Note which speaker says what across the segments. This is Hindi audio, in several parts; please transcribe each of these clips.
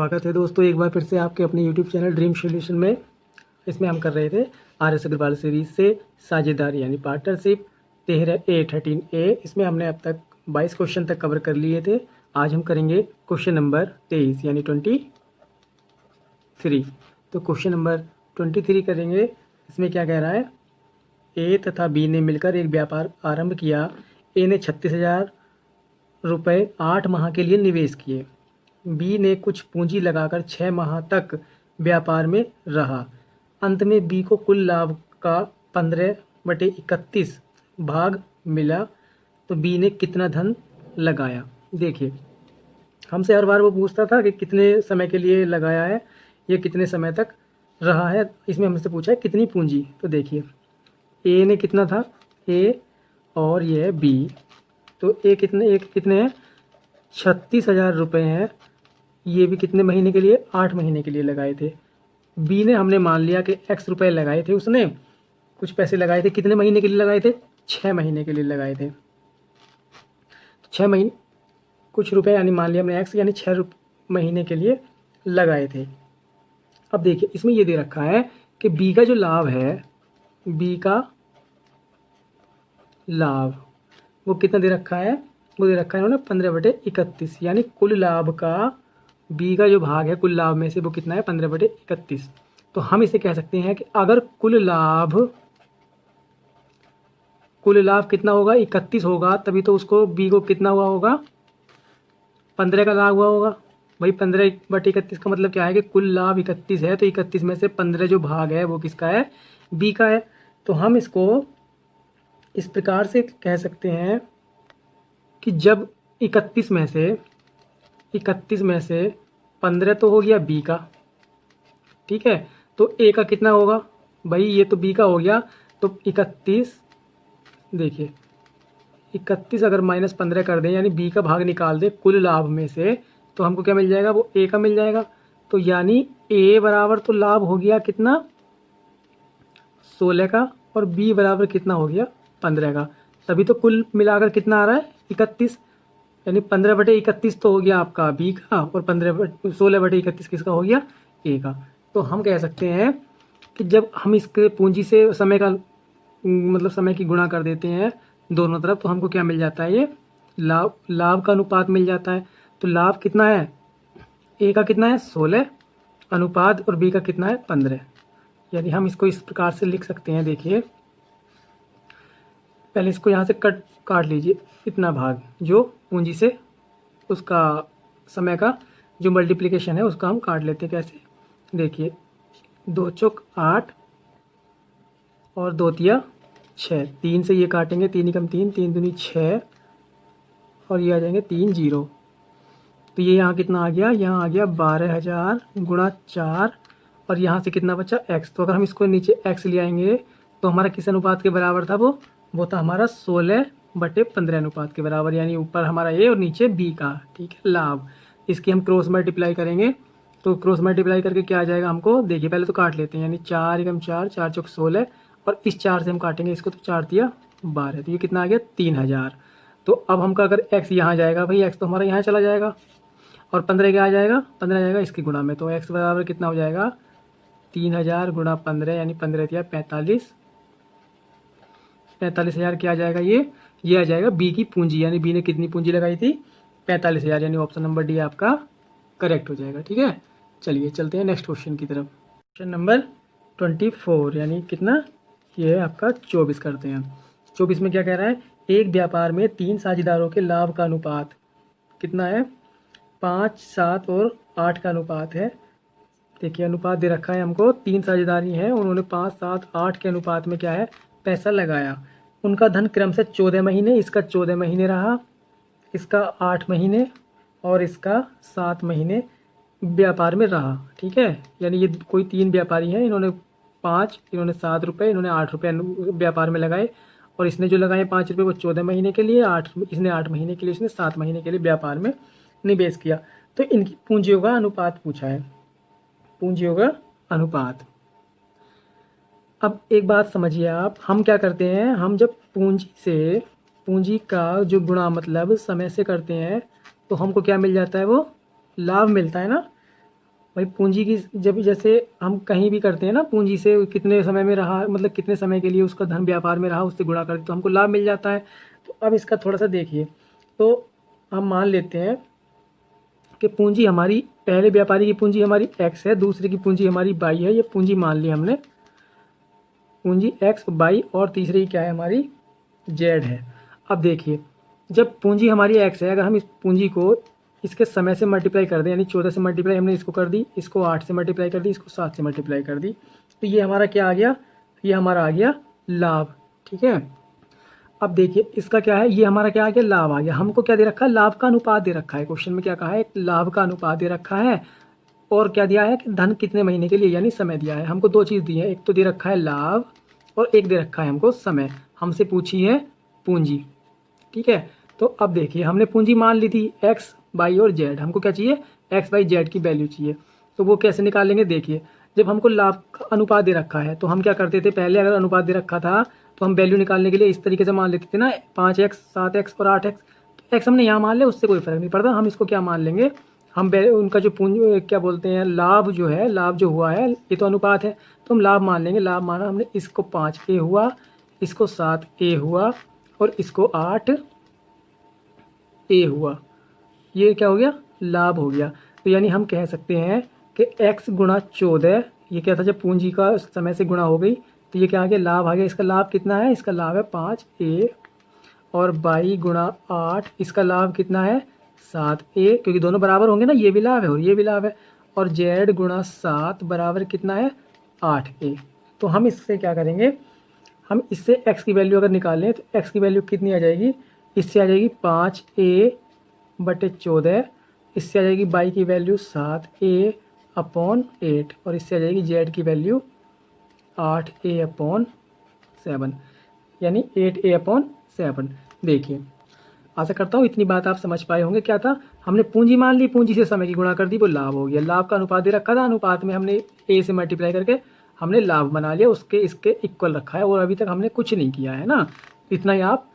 Speaker 1: स्वागत है दोस्तों एक बार फिर से आपके अपने YouTube चैनल ड्रीम सॉल्यूशन में। इसमें हम कर रहे थे RS अग्रवाल सीरीज से साझेदारी यानी पार्टनरशिप 13A इसमें हमने अब तक 22 क्वेश्चन तक कवर कर लिए थे। आज हम करेंगे क्वेश्चन नंबर 23 यानी 23। तो क्वेश्चन नंबर 23 करेंगे। इसमें क्या कह रहा है, ए तथा बी ने मिलकर एक व्यापार आरंभ किया। ए ने 36,000 रुपये 8 माह के लिए निवेश किए। बी ने कुछ पूंजी लगाकर 6 माह तक व्यापार में रहा। अंत में बी को कुल लाभ का 15/31 भाग मिला, तो बी ने कितना धन लगाया। देखिए, हमसे हर बार वो पूछता था कि कितने समय के लिए लगाया है, ये कितने समय तक रहा है। इसमें हमसे पूछा है कितनी पूंजी। तो देखिए, ए ने कितना था, ए और ये है बी। तो ए कितने हैं, 36,000 रुपये हैं। ये भी कितने महीने के लिए, 8 महीने के लिए लगाए थे। बी ने हमने मान लिया कि x रुपए लगाए थे, उसने कुछ पैसे लगाए थे। कितने महीने के लिए लगाए थे, 6 महीने के लिए लगाए थे। 6 महीने कुछ रुपए यानी मान लिया हमने x यानी 6 महीने के लिए लगाए थे। अब देखिए, इसमें ये दे रखा है कि बी का जो लाभ है, बी का लाभ वो कितना दे रखा है, वो दे रखा है उन्होंने 15/31 यानी कुल लाभ का बी का जो भाग है कुल लाभ में से वो कितना है, 15/31। तो हम इसे कह सकते हैं कि अगर कुल लाभ कितना होगा, 31 होगा, तभी तो उसको बी को कितना हुआ होगा, 15 का लाभ हुआ होगा। भाई 15/31 का मतलब क्या है कि कुल लाभ 31 है, तो 31 में से 15 जो भाग है वो किसका है, बी का है। तो हम इसको इस प्रकार से कह सकते हैं कि जब 31 में से 15 तो हो गया बी का, ठीक है, तो ए का कितना होगा, भाई ये तो बी का हो गया। तो 31, देखिए 31 अगर -15 कर दें यानी बी का भाग निकाल दें कुल लाभ में से, तो हमको क्या मिल जाएगा, वो ए का मिल जाएगा। तो यानी ए बराबर तो लाभ हो गया कितना, 16 का, और बी बराबर कितना हो गया, 15 का। तभी तो कुल मिलाकर कितना आ रहा है, 31, यानी 15/31 तो हो गया आपका बी का, और 16/31 किसका हो गया, ए का। तो हम कह सकते हैं कि जब हम इसके पूंजी से समय का मतलब समय की गुणा कर देते हैं दोनों तरफ, तो हमको क्या मिल जाता है, ये लाभ का अनुपात मिल जाता है। तो लाभ कितना है, ए का कितना है 16 अनुपात, और बी का कितना है 15। यानी हम इसको इस प्रकार से लिख सकते हैं। देखिए, पहले इसको यहाँ से काट लीजिए, इतना भाग जो पूंजी से उसका समय का जो मल्टीप्लिकेशन है उसका हम काट लेते हैं। कैसे, देखिए 2 चौक 8 और 2 तिया 6, 3 से ये काटेंगे, 3 एकम 3, 3 दूनी 6, और ये आ जाएंगे 3 0। तो ये यहाँ कितना आ गया, यहाँ आ गया 12,000 गुणा 4, और यहाँ से कितना बचा x। तो अगर हम इसको नीचे x ले आएंगे तो हमारा किस अनुपात के बराबर था, वो था हमारा 16/15 अनुपात के बराबर, यानी ऊपर हमारा ए और नीचे बी का, ठीक है, लाभ। इसकी हम क्रॉस मल्टीप्लाई करेंगे, तो क्रॉस मल्टीप्लाई करके क्या आ जाएगा हमको, देखिए पहले तो काट लेते हैं, यानी 4 एकम 4, 4 चौक 16, और इस 4 से हम काटेंगे इसको, तो 4 तिया 12, तो ये कितना आ गया 3,000। तो अब हमका अगर x यहाँ जाएगा, भाई x तो हमारा यहाँ चला जाएगा, और 15 क्या आ जाएगा, 15 आ जाएगा इसकी गुणा में, तो x बराबर कितना हो जाएगा, 3,000 गुणा 15 यानी 15 तिया 45, 45,000 क्या आ जाएगा, ये आ जाएगा बी की पूंजी, यानी बी ने कितनी पूंजी लगाई थी, 45,000, यानी ऑप्शन नंबर डी आपका करेक्ट हो जाएगा। ठीक है, चलिए चलते हैं नेक्स्ट क्वेश्चन की तरफ। क्वेश्चन नंबर 24 यानी कितना, ये है आपका 24 करते हैं। 24 में क्या कह रहा है, एक व्यापार में 3 साझेदारों के लाभ का अनुपात कितना है, 5, 7 और 8 का अनुपात है। देखिए, अनुपात दे रखा है हमको, 3 साझेदारी हैं, उन्होंने 5, 7, 8 के अनुपात में क्या है, पैसा लगाया। उनका धन क्रम से 14 महीने, इसका 14 महीने रहा, इसका 8 महीने और इसका 7 महीने व्यापार में रहा। ठीक है, यानी ये कोई 3 व्यापारी हैं, इन्होंने 5, इन्होंने 7 रुपये, इन्होंने 8 रुपये व्यापार में लगाए, और इसने जो लगाए 5 रुपये वो 14 महीने के लिए, इसने 8 महीने के लिए, इसने 7 महीने के लिए व्यापार में निवेश किया। तो इनकी पूंजियों का अनुपात पूछा है, पूंजियों का अनुपात। अब एक बात समझिए आप, हम क्या करते हैं, हम जब पूंजी का जो गुणा मतलब समय से करते हैं, तो हमको क्या मिल जाता है, वो लाभ मिलता है ना। भाई पूंजी की जब जैसे हम कहीं भी करते हैं ना, पूंजी से कितने समय में रहा, मतलब कितने समय के लिए उसका धन व्यापार में रहा, उससे गुणा करते तो हमको लाभ मिल जाता है। तो अब इसका थोड़ा सा देखिए, तो हम मान लेते हैं कि पूंजी हमारी, पहले व्यापारी की पूंजी हमारी x है, दूसरे की पूंजी हमारी y है, ये पूंजी मान ली हमने, पूंजी x y, और तीसरी की क्या है हमारी z है। अब देखिए, जब पूंजी हमारी x है, अगर हम इस पूंजी को इसके समय से मल्टीप्लाई कर दें, यानी 14 से मल्टीप्लाई हमने इसको कर दी, इसको 8 से मल्टीप्लाई कर दी, इसको 7 से मल्टीप्लाई कर दी, तो ये हमारा क्या आ गया, ये हमारा आ गया लाभ। ठीक है, अब देखिए इसका क्या है, ये हमारा क्या आ गया, लाभ आ गया। हमको क्या दे रखा है, लाभ का अनुपात दे रखा है, क्वेश्चन में क्या कहा है, लाभ का अनुपात दे रखा है, और क्या दिया है कि धन कितने महीने के लिए, यानी समय दिया है। हमको दो चीज़ दी है, एक तो दे रखा है लाभ, और एक दे रखा है हमको समय। हमसे पूछी है पूंजी। ठीक है, तो अब देखिए हमने पूंजी मान ली थी एक्स वाई और जेड, हमको क्या चाहिए, एक्स वाई जेड की वैल्यू चाहिए। तो वो कैसे निकालेंगे, देखिए जब हमको लाभ का अनुपात दे रखा है तो हम क्या करते थे, पहले अगर अनुपात दे रखा था तो हम वैल्यू निकालने के लिए इस तरीके से मान लेते थे ना, 5x 7x और 8x। तो एक्स हमने यहाँ मान लिया, उससे कोई फर्क नहीं पड़ता, हम इसको क्या मान लेंगे, हम उनका जो पूंजी क्या बोलते हैं, लाभ जो है, लाभ जो हुआ है, ये तो अनुपात है, तो हम लाभ मान लेंगे। लाभ माना हमने, इसको 5a हुआ, इसको 7a हुआ, और इसको 8a हुआ, ये क्या हो गया, लाभ हो गया। तो यानी हम कह सकते हैं कि x गुणा 14, ये क्या था, जब पूंजी का समय से गुणा हो गई तो ये क्या आ गया, लाभ आ गया। इसका लाभ कितना है, इसका लाभ है 5a, और y गुणा 8, इसका लाभ कितना है 7a, क्योंकि दोनों बराबर होंगे ना, ये भी लाभ है और ये भी लाभ है, और z गुणा 7 बराबर कितना है 8a। तो हम इससे क्या करेंगे, हम इससे x की वैल्यू अगर निकालें तो x की वैल्यू कितनी आ जाएगी, इससे आ जाएगी 5a/14, इससे आ जाएगी y की वैल्यू 7a/8, और इससे आ जाएगी z की वैल्यू 8a/7, यानी 8a/7। देखिए, आशा करता हूँ इतनी बात आप समझ पाए होंगे। क्या था, हमने पूंजी मान ली, पूंजी से समय की गुणा कर दी, वो लाभ हो गया। लाभ का अनुपात दे रखा था, अनुपात में हमने a से मल्टीप्लाई करके हमने लाभ बना लिया, उसके इसके इक्वल रखा है, और अभी तक हमने कुछ नहीं किया है ना। इतना ही आप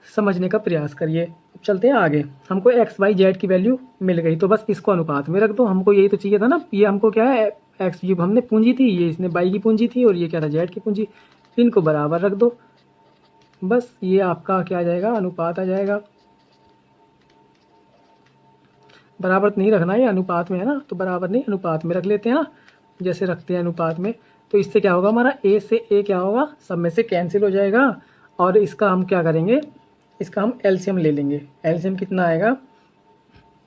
Speaker 1: समझने का प्रयास करिए। अब चलते हैं आगे। हमको एक्स वाई जेड की वैल्यू मिल गई, तो बस इसको अनुपात में रख दो, हमको यही तो चाहिए था ना। ये हमको क्या है, एक्स ये हमने पूंजी थी, ये इसने वाई की पूंजी थी, और ये क्या था, जेड की पूंजी, इनको बराबर रख दो, बस ये आपका क्या आ जाएगा, अनुपात आ जाएगा। बराबर तो नहीं रखना, ये अनुपात में है ना, तो बराबर नहीं, अनुपात में रख लेते हैं ना, जैसे रखते हैं अनुपात में। तो इससे क्या होगा, हमारा ए से ए क्या होगा, सब में से कैंसिल हो जाएगा, और इसका हम क्या करेंगे, इसका हम एलसीएम ले लेंगे। एलसीएम कितना आएगा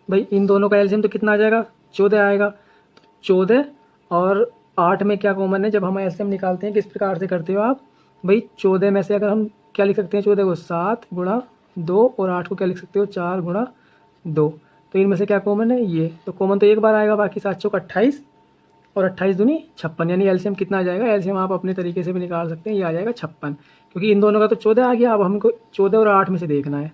Speaker 1: भाई, इन दोनों का एलसीएम तो कितना आ जाएगा, 14 आएगा। तो 14 और 8 में क्या कॉमन है, जब हम एलसीएम निकालते हैं किस प्रकार से करते हो आप भाई, 14 में से अगर हम क्या लिख सकते हैं, 14 को 7 गुणा 2, और 8 को क्या लिख सकते हो, 4 गुणा 2। तो इनमें से क्या कॉमन है, ये तो कॉमन तो एक बार आएगा, बाकी 7 चौक 28, और 28 दूनी 56, यानी एलसीएम कितना आ जाएगा, एलसीएम आप अपने तरीके से भी निकाल सकते हैं, ये आ जाएगा 56, क्योंकि इन दोनों का तो 14 आ गया। अब हमको 14 और 8 में से देखना है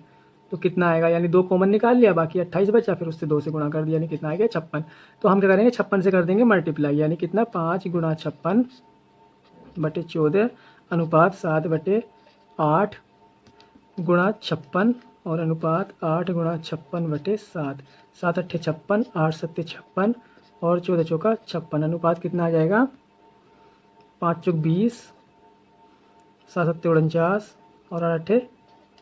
Speaker 1: तो कितना आएगा, यानी 2 कॉमन निकाल लिया, बाकी 28 बचा, फिर उससे 2 से गुणा कर दिया, यानी कितना आ गया 56। तो हम क्या करेंगे, 56 से कर देंगे मल्टीप्लाई, यानी कितना 5 गुणा 56/14 अनुपात 7/8 गुणा 56, और अनुपात 8 गुणा 56/7, 7 अट्ठे 56, 8 सत्ते 56, और 14 चौका 56, अनुपात कितना आ जाएगा, 5 चौक 20, 7 सत्ते 49, और 8 अट्ठे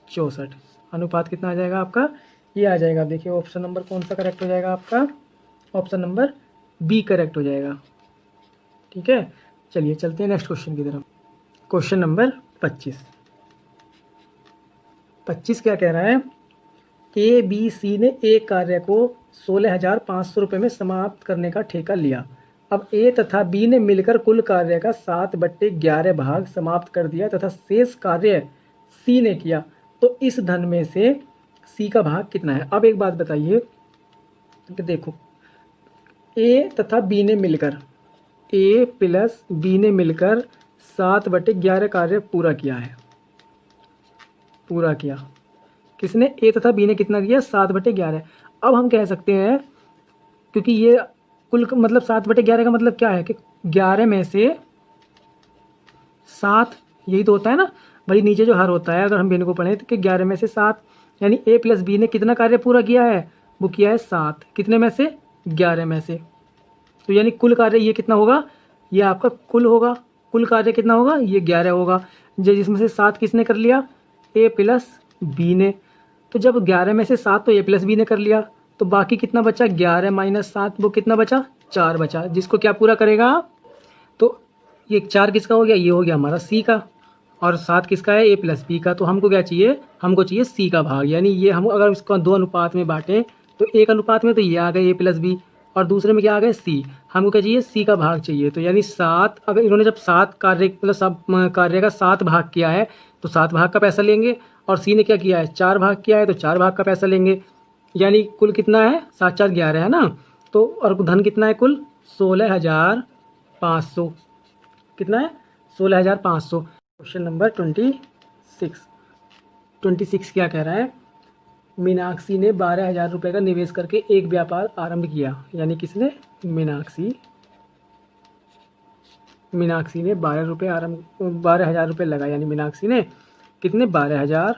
Speaker 1: 64, अनुपात कितना आ जाएगा आपका, ये आ जाएगा। देखिए ऑप्शन नंबर कौन सा करेक्ट हो जाएगा आपका, ऑप्शन नंबर बी करेक्ट हो जाएगा। ठीक है, चलिए चलते हैं नेक्स्ट क्वेश्चन की तरफ। क्वेश्चन नंबर 25 क्या कह रहा है, ए बी सी ने एक कार्य को 16,500 रुपये में समाप्त करने का ठेका लिया। अब ए तथा बी ने मिलकर कुल कार्य का 7/11 भाग समाप्त कर दिया तथा शेष कार्य सी ने किया, तो इस धन में से सी का भाग कितना है। अब एक बात बताइए कि देखो, ए तथा बी ने मिलकर, ए प्लस बी ने मिलकर 7/11 कार्य पूरा किया है, पूरा किया किसने, ए तथा बी ने कितना किया, 7/11। अब हम कह सकते हैं, क्योंकि ये कुल मतलब 7/11 का मतलब क्या है कि 11 में से 7, यही तो होता है ना भाई, नीचे जो हर होता है अगर हम भिन्न को पढ़ें तो कि 11 में से 7, यानी ए प्लस बी ने कितना कार्य पूरा किया है, वो किया है 7, कितने में से, 11 में से। तो यानी कुल कार्य ये कितना होगा, ये आपका कुल होगा। कुल कार्य कितना होगा, ये 11 होगा। जिसमें से 7 किसने कर लिया, ए प्लस बी ने। तो जब 11 में से 7 तो ए प्लस बी ने कर लिया, तो बाकी कितना बचा, 11 माइनस 7, वो कितना बचा, 4 बचा, जिसको क्या पूरा करेगा। तो ये 4 किसका हो गया, ये हो गया हमारा सी का, और 7 किसका है, ए प्लस बी का। तो हमको क्या चाहिए, हमको चाहिए सी का भाग। यानी ये हम अगर इसको 2 अनुपात में बांटें तो एक अनुपात में तो ये आ गए ए प्लस बी, और दूसरे में क्या आ गए सी। हमको क्या चाहिए, सी का भाग चाहिए। तो यानी 7, अगर इन्होंने जब 7 कार्य मतलब सब कार्य का 7 भाग किया है तो 7 भाग का पैसा लेंगे, और सी ने क्या किया है, 4 भाग किया है तो 4 भाग का पैसा लेंगे। यानी कुल कितना है, 7 4 11 है ना। तो और धन कितना है, कुल 16,500। कितना है, 16,500। क्वेश्चन नंबर 26 क्या कह रहा है, मीनाक्षी ने 12,000 रुपये का निवेश करके एक व्यापार आरंभ किया। यानी किसने, मीनाक्षी ने 12,000 रुपये लगा। यानी मीनाक्षी ने कितने, 12,000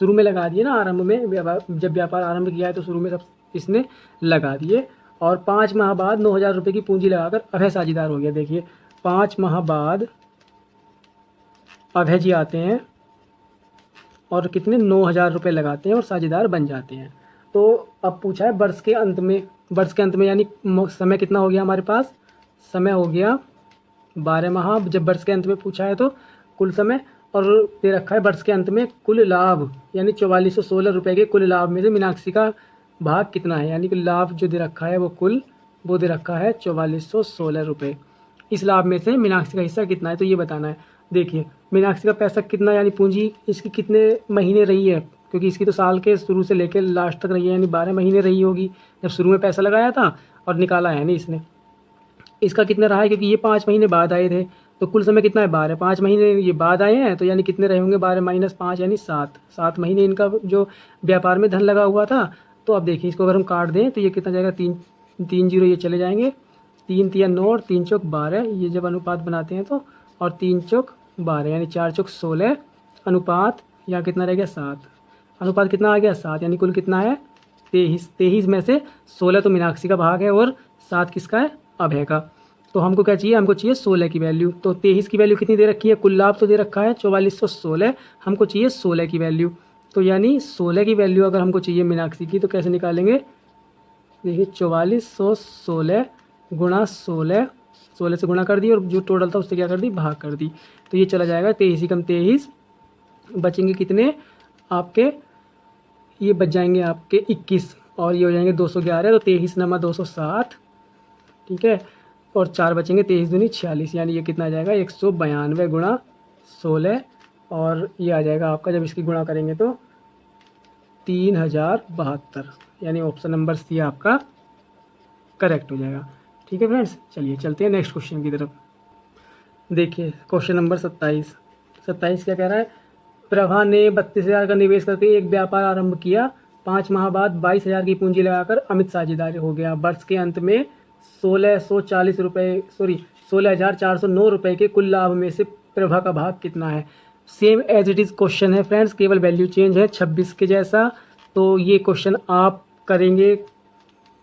Speaker 1: शुरू में लगा दिए ना, आरंभ में जब व्यापार आरंभ किया है तो शुरू में सब इसने लगा दिए, और 5 माह बाद 9,000 रुपये की पूंजी लगाकर अभय साझेदार हो गया। देखिए 5 माह बाद अभय जी आते हैं और कितने, 9,000 रुपये लगाते हैं और साझेदार बन जाते हैं। तो अब पूछा है वर्ष के अंत में यानी समय कितना हो गया हमारे पास, समय हो गया 12 माह। जब वर्ष के अंत में पूछा है तो कुल समय, और दे रखा है वर्ष के अंत में कुल लाभ, यानी 4416 रुपये के कुल लाभ में से मीनाक्षी का भाग कितना है। यानी कि लाभ जो दे रखा है वो दे रखा है 4416 रुपये। इस लाभ में से मीनाक्षी का हिस्सा कितना है, तो ये बताना है। देखिए मीनाक्षी का पैसा कितना, यानी पूंजी इसकी कितने महीने रही है, क्योंकि इसकी तो साल के शुरू से लेकर लास्ट तक रही है, यानी 12 महीने रही होगी। जब शुरू में पैसा लगाया था और निकाला है नहीं इसने, इसका कितना रहा है, क्योंकि ये 5 महीने बाद आए थे, तो कुल समय कितना है, 12। 5 महीने ये बाद आए हैं, तो यानी कितने रहे होंगे, 12 माइनस 5 यानी 7 महीने इनका जो व्यापार में धन लगा हुआ था। तो अब देखिए इसको अगर हम काट दें तो ये कितना जाएगा, 3 जीरो ये चले जाएंगे, 3 तिया 9 और 3 चौक 12, ये जब अनुपात बनाते हैं तो, और 3 चौक 12 यानी 4 चौक 16, अनुपात यहाँ कितना रह गया, 7। अनुपात कितना आ गया, 7। यानी कुल कितना है, 23 में से 16 तो मीनाक्षी का भाग है और 7 किसका है, अभय का। तो हमको क्या चाहिए, हमको चाहिए 16 की वैल्यू। तो 23 की वैल्यू कितनी दे रखी है, कुल लाभ तो दे रखा है 4416, हमको चाहिए 16 की वैल्यू। तो यानी 16 की वैल्यू अगर हमको चाहिए मीनाक्षी की, तो कैसे निकालेंगे, देखिए 4416 गुणा 16 से गुणा कर दी, और जो टोटल था उससे क्या कर दी, भाग कर दी। तो ये चला जाएगा 23 कम 23, बचेंगे कितने आपके, ये बच जाएंगे आपके 21, और ये हो जाएंगे 211, तो 23 नमा 260, ठीक है, और 4 बचेंगे, 23 दूनी 46, यानी ये कितना आ जाएगा, 192 गुणा 16, और ये आ जाएगा आपका, जब इसकी गुणा करेंगे तो 3072, यानी ऑप्शन नंबर सी आपका करेक्ट हो जाएगा। ठीक है फ्रेंड्स, चलिए चलते हैं नेक्स्ट क्वेश्चन की तरफ। देखिए क्वेश्चन नंबर 27 क्या कह रहा है, प्रभा ने 32,000 का निवेश करके एक व्यापार आरंभ किया। 5 माह बाद 22,000 की पूंजी लगाकर अमित साझेदार हो गया। वर्ष के अंत में 16,409 रुपये के कुल लाभ में से प्रभा का भाग कितना है। Same as it is question है फ्रेंड्स, केवल वैल्यू चेंज है 26 के जैसा। तो ये क्वेश्चन आप करेंगे,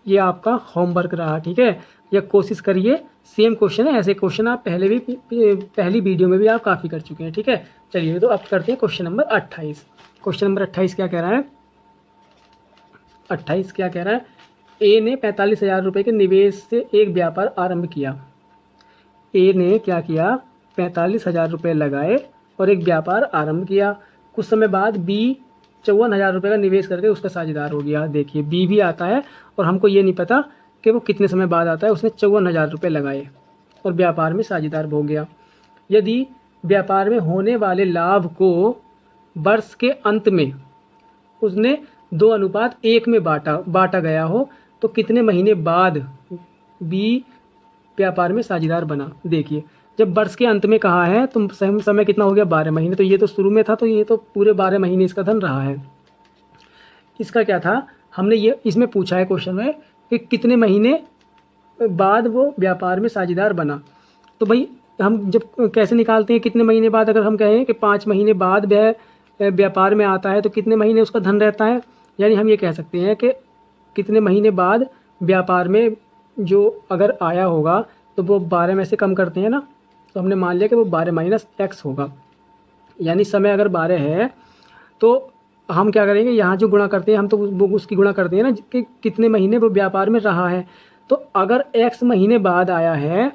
Speaker 1: ये आपका होमवर्क रहा, ठीक है, या कोशिश करिए। सेम क्वेश्चन है, ऐसे क्वेश्चन आप पहली वीडियो में भी आप काफ़ी कर चुके हैं, ठीक है। चलिए तो अब करते हैं क्वेश्चन नंबर 28। क्वेश्चन नंबर 28 क्या कह रहा है, 28 क्या कह रहा है, ए ने 45,000 रुपये के निवेश से एक व्यापार आरंभ किया। ए ने क्या किया, 45,000 रुपये लगाए और एक व्यापार आरंभ किया। कुछ समय बाद बी 54,000 रुपये का निवेश करके उसका साझेदार हो गया। देखिए बी भी आता है और हमको ये नहीं पता कि वो कितने समय बाद आता है। उसने 54,000 रुपये लगाए और व्यापार में साझेदार हो गया। यदि व्यापार में होने वाले लाभ को वर्ष के अंत में उसने 2:1 में बांटा गया हो तो कितने महीने बाद बी व्यापार में साझेदार बना। देखिए जब वर्ष के अंत में कहा है तो समय कितना हो गया, 12 महीने। तो ये तो शुरू में था, तो ये तो पूरे 12 महीने इसका धन रहा है। इसका क्या था, हमने ये इसमें पूछा है क्वेश्चन में कि कितने महीने बाद वो व्यापार में साझेदार बना। तो भाई हम जब कैसे निकालते हैं कितने महीने बाद, अगर हम कहें कि 5 महीने बाद वह व्यापार में आता है तो कितने महीने उसका धन रहता है। यानी हम ये कह सकते हैं कि कितने महीने बाद व्यापार में जो अगर आया होगा तो वो 12 में से कम करते हैं ना, तो हमने मान लिया कि वो 12 माइनस एक्स होगा। यानी समय अगर 12 है तो हम क्या करेंगे, यहाँ जो गुणा करते हैं हम तो वो उसकी गुणा करते हैं ना कि कितने महीने वो व्यापार में रहा है। तो अगर एक्स महीने बाद आया है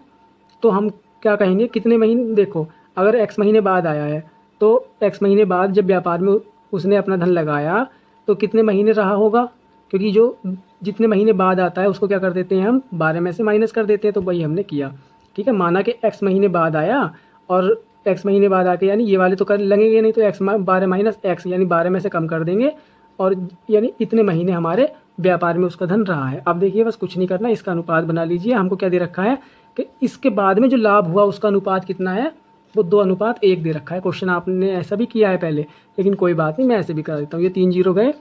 Speaker 1: तो हम क्या कहेंगे, कितने महीने, देखो अगर एक्स महीने बाद आया है तो एक्स महीने बाद जब व्यापार में उसने अपना धन लगाया तो कितने महीने रहा होगा, क्योंकि जो जितने महीने बाद आता है उसको क्या कर देते हैं हम 12 में से माइनस कर देते हैं। तो वही हमने किया। ठीक है, माना कि एक्स महीने बाद आया और एक्स महीने बाद आके, यानी ये वाले तो कर लगेंगे नहीं, तो एक्स 12 माइनस एक्स यानी 12 में से कम कर देंगे, और यानी इतने महीने हमारे व्यापार में उसका धन रहा है। अब देखिए बस कुछ नहीं करना, इसका अनुपात बना लीजिए। हमको क्या दे रखा है कि इसके बाद में जो लाभ हुआ उसका अनुपात कितना है, वो 2:1 दे रखा है। क्वेश्चन आपने ऐसा भी किया है पहले, लेकिन कोई बात नहीं, मैं ऐसे भी कर देता हूँ। ये 3 जीरो गए।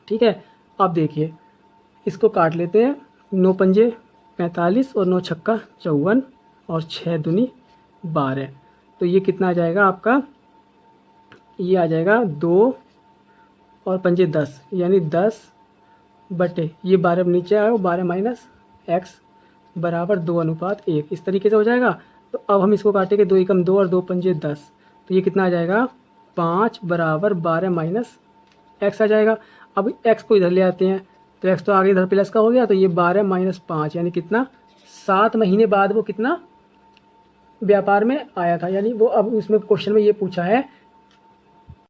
Speaker 1: ठीक है, अब देखिए इसको काट लेते हैं। 9 पंजे 45 और 9 छक्का 54 और 6 दूनी 12। तो ये कितना आ जाएगा आपका, ये आ जाएगा 2 और पंजे 10, यानी 10 बटे ये 12 नीचे आएगा, 12 माइनस एक्स बराबर 2:1 इस तरीके से हो जाएगा। तो अब हम इसको काटेंगे, 2 एकम 2 और 2 पंजे 10, तो ये कितना आ जाएगा 5 बराबर 12 माइनस एक्स आ जाएगा। अब एक्स को इधर ले आते हैं तो एक्स तो आगे इधर प्लस का हो गया, तो ये 12 माइनस 5 यानी कितना, 7 महीने बाद वो कितना व्यापार में आया था। यानी वो अब उसमें क्वेश्चन में ये पूछा है,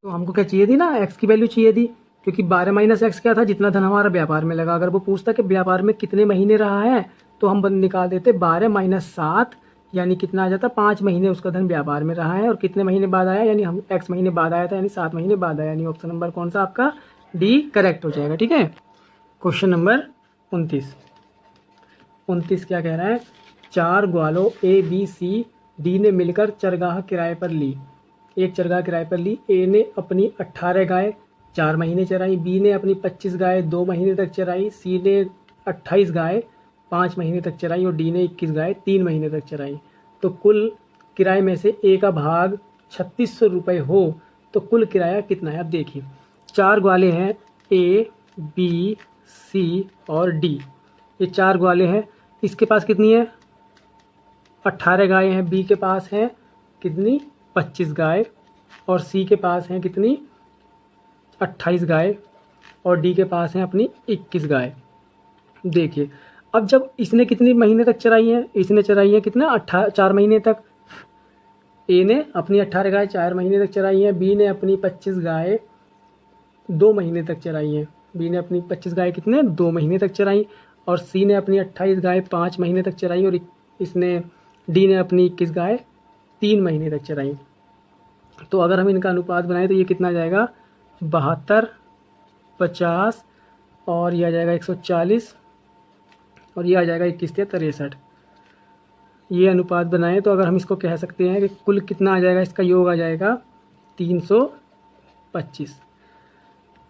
Speaker 1: तो हमको क्या चाहिए थी ना, एक्स की वैल्यू चाहिए थी, क्योंकि 12 माइनस एक्स क्या था, जितना धन हमारा व्यापार में लगा। अगर वो पूछता कि व्यापार में कितने महीने रहा है तो हम निकाल देते 12 माइनस 7, यानी कितना आ जाता, 5 महीने उसका धन व्यापार में रहा है। और कितने महीने बाद आया, यानी हम एक्स महीने बाद आया था, यानी 7 महीने बाद आया। यानी ऑप्शन नंबर कौन सा आपका, डी करेक्ट हो जाएगा। ठीक है, क्वेश्चन नंबर 29 क्या कह रहा है, 4 ग्वालों ए बी सी डी ने मिलकर चरगाह किराए पर ली। एक चरगाह किराए पर ली। ए ने अपनी 18 गाय 4 महीने चराई, बी ने अपनी 25 गाय 2 महीने तक चराई, सी ने 28 गाय 5 महीने तक चराई और डी ने 21 गाय 3 महीने तक चराई। तो कुल किराए में से ए का भाग 3600 रुपये हो तो कुल किराया कितना है। अब देखिए 4 ग्वाले हैं, ए बी सी और डी, ये 4 ग्वाले हैं। इसके पास कितनी है, 18 गाय हैं। बी के पास हैं कितनी, 25 गाय, और सी के पास हैं कितनी, 28 गाय, और डी के पास हैं अपनी 21 गाय। देखिए अब जब इसने कितनी महीने तक चराई है, इसने चराई है कितना, 4 महीने तक। ए ने अपनी 18 गाय 4 महीने तक चराई है, बी ने अपनी 25 गाय 2 महीने तक चराई है। बी ने अपनी 25 गाय कितने, 2 महीने तक चराई, और सी ने अपनी 28 गाय 5 महीने तक चराई, और इसने डी ने अपनी 21 गाय 3 महीने तक चराई। तो अगर हम इनका अनुपात बनाएं तो ये कितना जाएगा, 72 50 और ये आ जाएगा 140 और ये आ जाएगा 21 या 63। ये अनुपात बनाएं तो अगर हम इसको कह सकते हैं कि कुल कितना आ जाएगा, इसका योग आ जाएगा 325।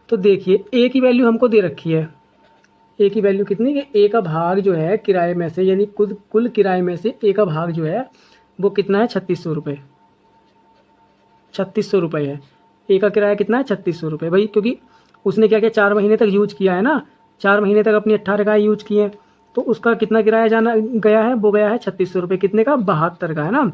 Speaker 1: तो देखिए ए की वैल्यू हमको दे रखी है, ए की वैल्यू कितनी, कि ए का भाग जो है किराए में से, यानी कुल किराए में से ए का भाग जो है वो कितना है, 3600 रुपये। 3600 रुपये है ए का किराया, कितना है 3600 रुपये भाई, क्योंकि उसने क्या किया 4 महीने तक यूज किया है ना, 4 महीने तक अपनी 18 गाय यूज किए हैं, तो उसका कितना किराया जाना गया है, वो गया है 3600 रुपये। कितने का, 72 का है ना,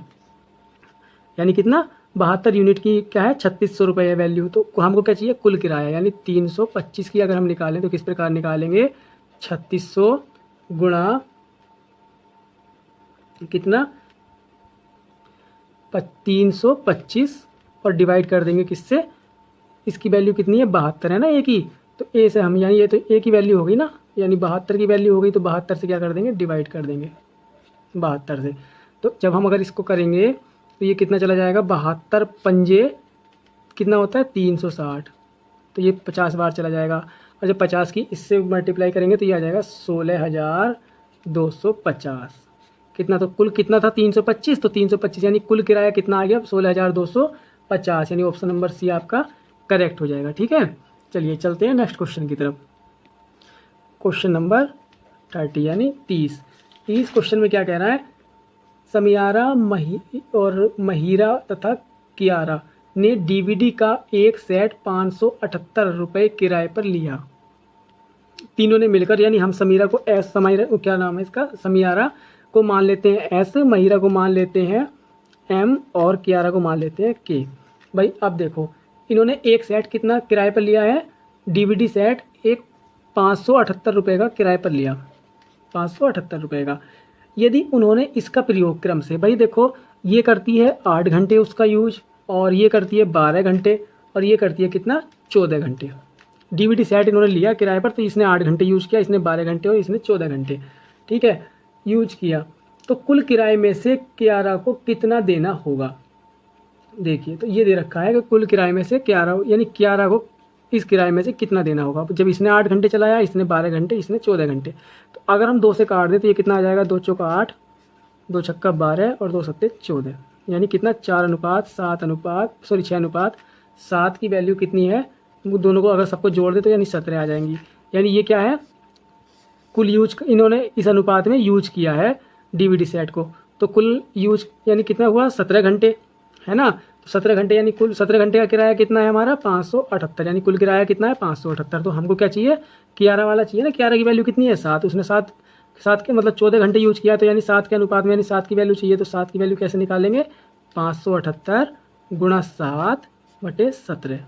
Speaker 1: यानी कितना 72 यूनिट की क्या है, 3600 रुपये है वैल्यू। तो हमको क्या चाहिए, कुल किराया, यानी 325 की अगर हम निकालें तो किस प्रकार निकालेंगे, 3600 गुणा कितना 325 और डिवाइड कर देंगे किससे, इसकी वैल्यू कितनी है 72 है ना ए की, तो ए से हम, यानी ये तो ए की वैल्यू हो गई ना, यानी 72 की वैल्यू हो गई, तो 72 से क्या कर देंगे, डिवाइड कर देंगे 72 से। तो जब हम अगर इसको करेंगे तो ये कितना चला जाएगा, 72 पंजे कितना होता है 360, तो ये 50 बार चला जाएगा। और जब 50 की इससे मल्टीप्लाई करेंगे तो ये आ जाएगा 16,250। कितना, तो कुल कितना था 325, तो 325 यानी कुल किराया कितना आ गया 16,250, यानी ऑप्शन नंबर सी आपका करेक्ट हो जाएगा। ठीक है, चलिए चलते हैं नेक्स्ट क्वेश्चन की तरफ। क्वेश्चन नंबर 30 यानी 30 क्वेश्चन में क्या कह रहा है, समियारा महिरा तथा कियारा ने डीवीडी का एक सेट 578 रुपये किराए पर लिया। तीनों ने मिलकर, यानी हम समीरा को एस, समीरा को क्या नाम है इसका, समियारा को मान लेते हैं एस, महिरा को मान लेते हैं एम और कियारा को मान लेते हैं के। भाई अब देखो, इन्होंने एक सेट कितना किराए पर लिया है, डीवीडी सेट एक 578 रुपये का किराए पर लिया, 578 रुपये का। यदि उन्होंने इसका प्रयोग क्रम से, भाई देखो ये करती है 8 घंटे उसका यूज, और ये करती है 12 घंटे, और ये करती है कितना 14 घंटे। डीवीडी सेट इन्होंने लिया किराए पर, तो इसने 8 घंटे यूज किया, इसने 12 घंटे और इसने 14 घंटे, ठीक है, यूज किया। तो कुल किराए में से कियारा को कितना देना होगा। देखिए तो ये दे रखा है कि कुल किराए में से कियारा, यानी कियारा को इस किराए में से कितना देना होगा। जब इसने 8 घंटे चलाया, इसने 12 घंटे, इसने 14 घंटे, तो अगर हम 2 से काट दें तो ये कितना आ जाएगा, 2 चौका 8, 2 छक्का 12 और 2 सत्ते 14, यानी कितना 6:7 की वैल्यू कितनी है, दोनों को अगर सबको जोड़ दे तो यानी 17 आ जाएंगी। यानी ये क्या है, कुल यूज इन्होंने इस अनुपात में यूज किया है डीवीडी सेट को, तो कुल यूज यानी कितना हुआ 17 घंटे, है ना। तो 17 घंटे यानी कुल 17 घंटे का किराया कितना है हमारा 578, यानी कुल किराया कितना है 578। तो हमको क्या चाहिए, कियारा वाला चाहिए ना, कियारा की वैल्यू कितनी है 7, उसने 7 के मतलब 14 घंटे यूज किया, तो यानी 7 के अनुपात में यानी 7 की वैल्यू चाहिए। तो 7 की वैल्यू कैसे निकालेंगे, 578 गुणा 7/17,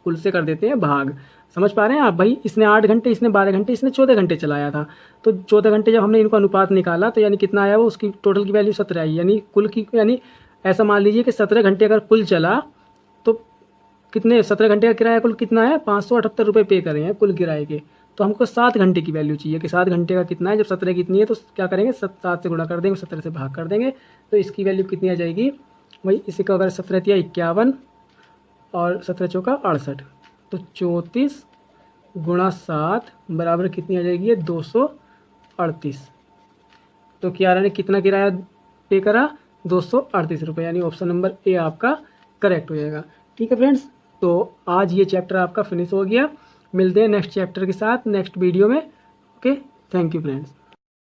Speaker 1: कुल से कर देते हैं भाग। समझ पा रहे हैं आप। भाई इसने 8 घंटे, इसने 12 घंटे, इसने 14 घंटे चलाया था, तो 14 घंटे जब हमने इनको अनुपात निकाला तो यानी कितना आया, वो उसकी टोटल की वैल्यू 17 आई। यानी कुल की, यानी ऐसा मान लीजिए कि 17 घंटे अगर कुल चला तो कितने, 17 घंटे का किराया कुल कितना है, 578 रुपये पे करे हैं कुल किराए के। तो हमको 7 घंटे की वैल्यू चाहिए कि 7 घंटे का कितना है। जब 17 कितनी है तो क्या करेंगे, 7 से गुणा कर देंगे, 17 से भाग कर देंगे, तो इसकी वैल्यू कितनी आ जाएगी। वही इसी को अगर 17 दिया 51 और 17 चौका 68, तो 34 गुणा 7 बराबर कितनी आ जाएगी, 238। तो कियारा ने कितना किराया पे करा, 238 रुपये, यानी ऑप्शन नंबर ए आपका करेक्ट हो जाएगा। ठीक है फ्रेंड्स, तो आज ये चैप्टर आपका फिनिश हो गया। मिलते हैं नेक्स्ट चैप्टर के साथ नेक्स्ट वीडियो में। Okay, thank you friends.